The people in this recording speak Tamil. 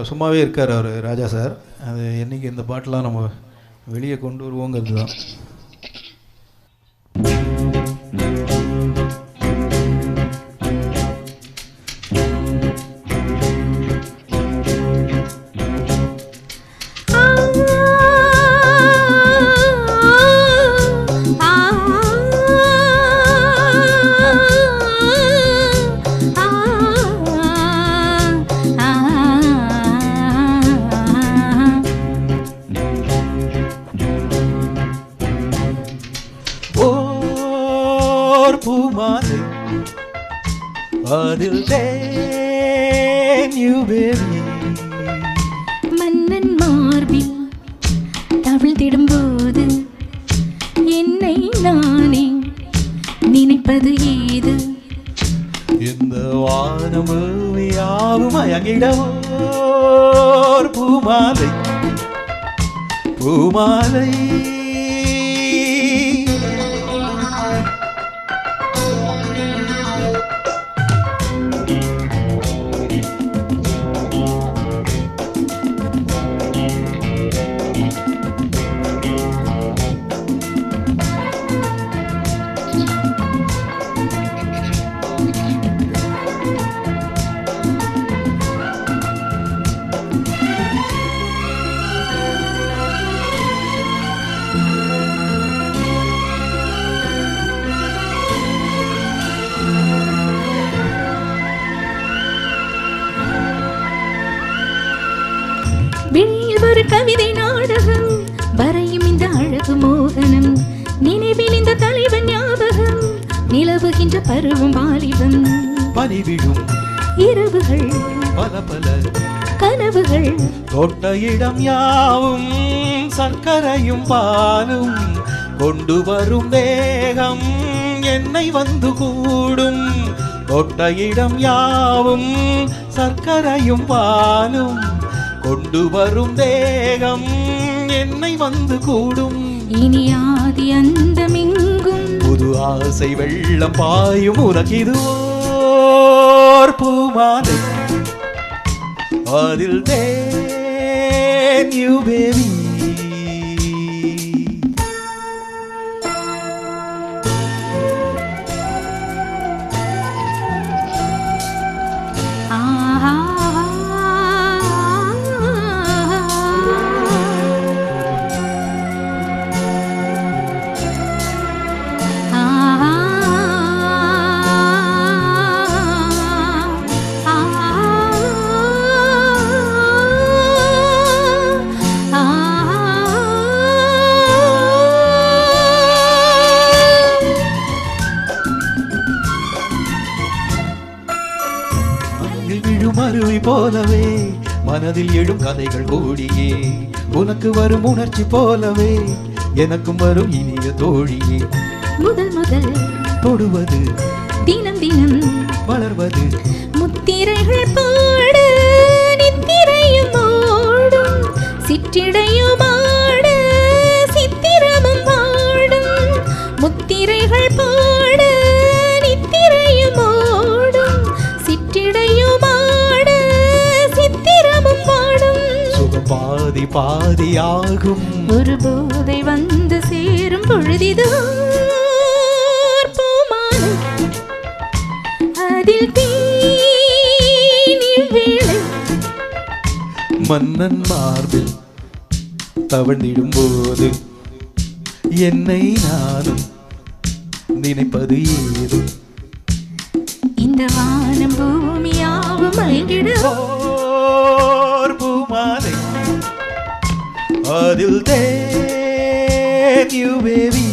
சும்மாவே இருக்கார் அவர் ராஜா சார். அது என்றைக்கு இந்த பாட்டெலாம் நம்ம வெளியே கொண்டு வருவோங்கிறது தான். பூமாலை அதில் மன்னன் மார்பில் தவிழ்ந்திடும்போது என்னை நானே நினைப்பது ஏது? இந்த வானமும் அயங்கிடவோர் பூமாலை பூமாலை. வெளியில் ஒரு கவிதை நாடகம் வரையும் இந்த அழகு மோகனம், நினைவில் இந்த தலைவன் ஞாபகம், நிலவுகின்ற பருவம் வாலிபம், பனிவிடும் இரவுகள் பல பல கனவுகள், தொட்ட இடம் யாவும் சர்க்கரையும் பாலும் கொண்டு வரும் தேகம் என்னை வந்து கூடும். தொட்ட இடம் யாவும் சர்க்கரையும் பாலும் கொண்டு வரும் தேகம் என்னை வந்து கூடும். இனி ஆதி அந்தமெங்கும் புது ஆசை வெள்ளம் பாயும் உனக்கிதுவோர் பூமாலை அதில் தேன் யூ பேபி. அருவி போலவே மனதில் எழும் கதைகள் கூடியே, உனக்கு வரும் உணர்ச்சி போலவே எனக்கும் வரும் இனிய தோழியே. முதல் முதல் தொடுவது தினம் தினம் வளர்வது முத்திரைகள் பாடு நித்திரையும் ஓடும், சிற்றிடையும் ஆடு சித்திரமும் பாடும். முத்திரைகள் பாடு நித்திரையும் ஓடும், சிற்றிடையும் ஆடு சித்திரமும் பாடும். சுகம் பாதி பாதியாகும் ஒரு போதை வந்து சேரும் பொழுதிது பூமாலை அதில் தேனில் வேளை. மன்னன் மார்பில் தவழ்ந்திடும் போது என்னை நானும் நினைப்பது ஏது? இந்த வானம் பூமியாவும் மயங்கிடுவோர் பூமாலை அதில் தேன் யூ பேபி.